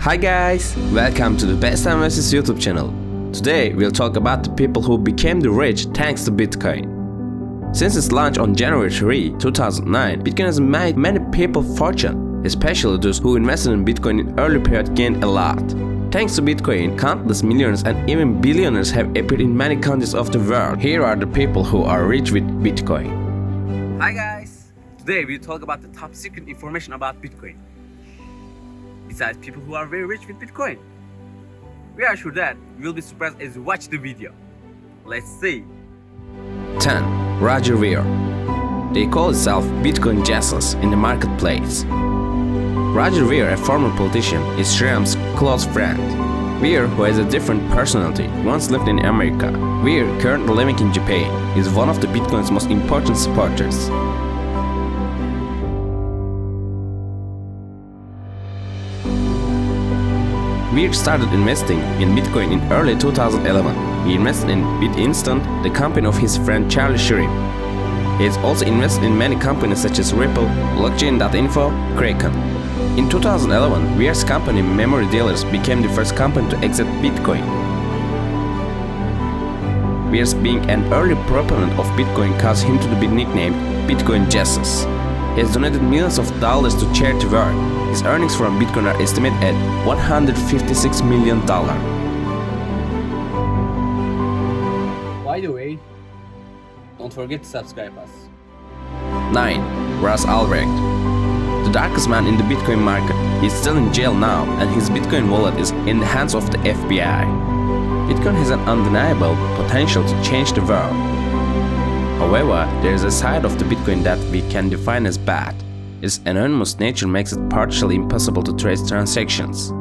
Hi guys, welcome to the Best Investors YouTube channel. Today we'll talk about the people who became the rich thanks to Bitcoin. Since its launch on January 3, 2009, Bitcoin has made many people fortune, especially those who invested in Bitcoin in early period gained a lot. Thanks to Bitcoin, countless millionaires and even billionaires have appeared in many countries of the world. Here are the people who are rich with Bitcoin. Hi guys, today we'll talk about the top secret information about Bitcoin. Besides people who are very rich with Bitcoin, we are sure that you will be surprised as you watch the video. Let's see. 10. Roger Ver. They call themselves Bitcoin Jesus in the marketplace. Roger Ver, a former politician, is Trump's close friend. Ver, who has a different personality, once lived in America. Ver, currently living in Japan, is one of the Bitcoin's most important supporters. Ver started investing in Bitcoin in early 2011. He invested in BitInstant, the company of his friend Charlie Shrimp. He has also invested in many companies such as Ripple, Blockchain.info, Kraken. In 2011, Ver's company Memory Dealers became the first company to exit Bitcoin. Ver's being an early proponent of Bitcoin caused him to be nicknamed Bitcoin Jesus. He has donated millions of dollars to charity work. His earnings from Bitcoin are estimated at $156 million. By the way, don't forget to subscribe us. 9. Russ Albrecht. The darkest man in the Bitcoin market. He's still in jail now and his Bitcoin wallet is in the hands of the FBI. Bitcoin has an undeniable potential to change the world. However, there is a side of the Bitcoin that we can define as bad. Its anonymous nature makes it partially impossible to trace transactions.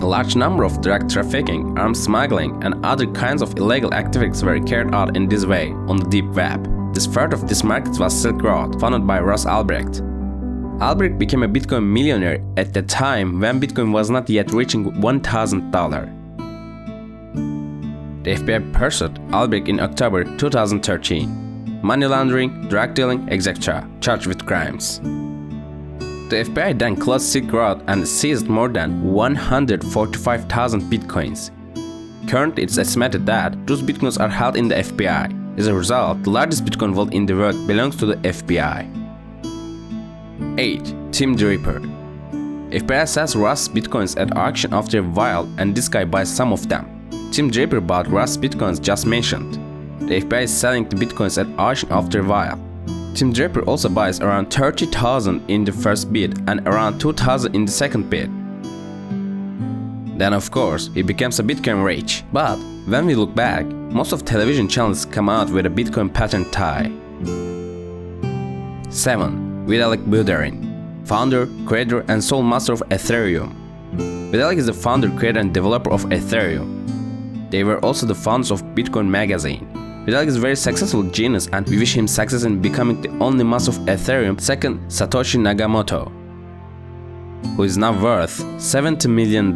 A large number of drug trafficking, arms smuggling, and other kinds of illegal activities were carried out in this way on the deep web. The start of this market was Silk Road, founded by Russ Albrecht. Albrecht became a Bitcoin millionaire at the time when Bitcoin was not yet reaching $1,000. The FBI pursued Albrecht in October 2013. Money laundering, drug dealing, etc., charged with crimes. The FBI then closed Silk Road and seized more than 145,000 bitcoins. Currently, it's estimated that those bitcoins are held in the FBI. As a result, the largest bitcoin vault in the world belongs to the FBI. 8. Tim Draper. FBI sells Russ bitcoins at auction after a while and this guy buys some of them. Tim Draper bought Russ bitcoins just mentioned. The FBI is selling the bitcoins at auction after a while. Tim Draper also buys around 30,000 in the first bid and around 2,000 in the second bid. Then of course, he becomes a Bitcoin rich. But when we look back, most of television channels come out with a Bitcoin pattern tie. 7. Vitalik Buterin. Founder, creator and sole master of Ethereum. Vitalik is the founder, creator and developer of Ethereum. They were also the founders of Bitcoin magazine. Vitalik is a very successful genius and we wish him success in becoming the only master of Ethereum, second Satoshi Nakamoto, who is now worth $70 million.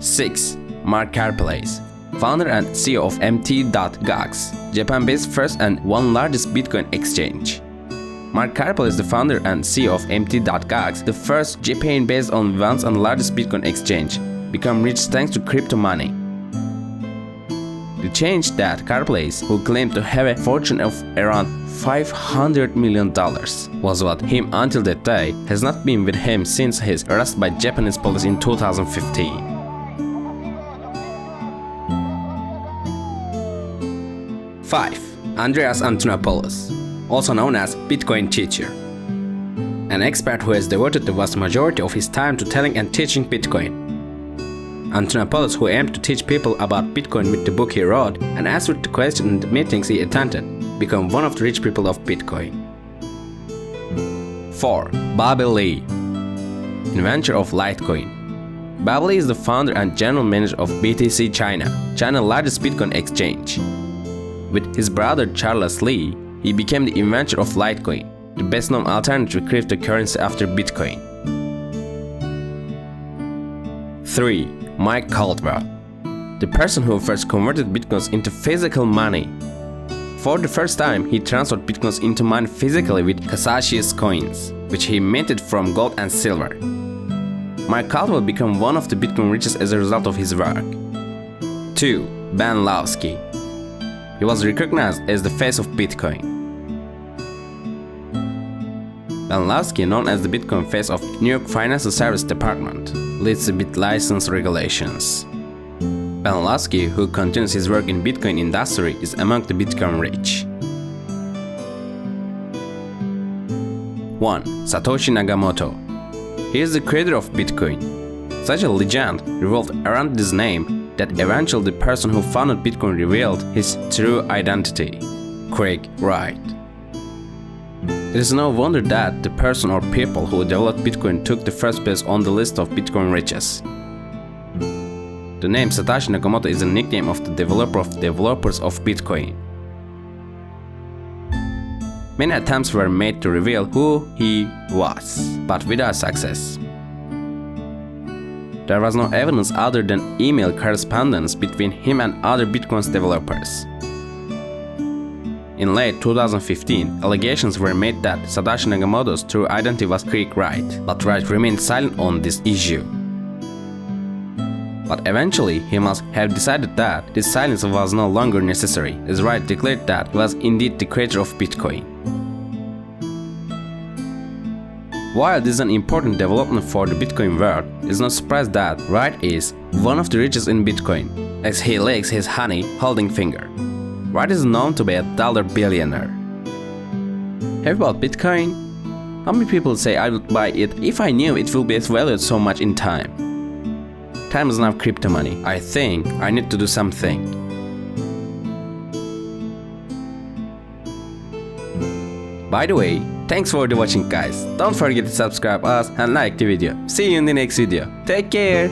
6. Mark Karpelès, founder and CEO of Mt.gox, Japan-based first and one largest Bitcoin exchange. Mark Karpelès is the founder and CEO of Mt.gox, the first Japan-based on once and largest Bitcoin exchange. Become rich thanks to crypto money. The change that Karpelès, who claimed to have a fortune of around $500 million, was with him until that day, has not been with him since his arrest by Japanese police in 2015. 5. Andreas Antonopoulos, also known as Bitcoin teacher. An expert who has devoted the vast majority of his time to telling and teaching Bitcoin. Antonopoulos, who aimed to teach people about Bitcoin with the book he wrote and answered the questions in the meetings he attended, became one of the rich people of Bitcoin. 4. Bobby Lee, inventor of Litecoin. Bobby Lee is the founder and general manager of BTC China, China's largest Bitcoin exchange. With his brother Charles Lee, he became the inventor of Litecoin, the best-known alternative cryptocurrency after Bitcoin. 3. Mike Caldwell, the person who first converted bitcoins into physical money. For the first time, he transferred bitcoins into money physically with Casascius coins. which he minted from gold and silver. Mike Caldwell became one of the Bitcoin richest as a result of his work. 2. Ben Lawsky. He was recognized as the face of Bitcoin. Ben Lawsky, known as the Bitcoin face of New York Financial Service Department, leads the Bit license regulations. Ben Lawsky, who continues his work in Bitcoin industry, is among the Bitcoin rich. 1. Satoshi Nakamoto. He is the creator of Bitcoin. Such a legend revolved around this name that eventually the person who founded Bitcoin revealed his true identity, Craig Wright. It is no wonder that the person or people who developed Bitcoin took the first place on the list of Bitcoin riches. The name Satoshi Nakamoto is a nickname of the developers of Bitcoin. Many attempts were made to reveal who he was, but without success. There was no evidence other than email correspondence between him and other Bitcoin developers. In late 2015, allegations were made that Satoshi Nakamoto's true identity was Craig Wright, but Wright remained silent on this issue. But eventually, he must have decided that this silence was no longer necessary, as Wright declared that he was indeed the creator of Bitcoin. While this is an important development for the Bitcoin world, it is no surprise that Wright is one of the richest in Bitcoin, as he licks his honey holding finger. Wright is known to be a dollar billionaire. Have you bought Bitcoin? How many people say I would buy it if I knew it will be valued so much in time? Time is now crypto money. I think I need to do something. By the way, thanks for watching guys. Don't forget to subscribe us and like the video. See you in the next video. Take care.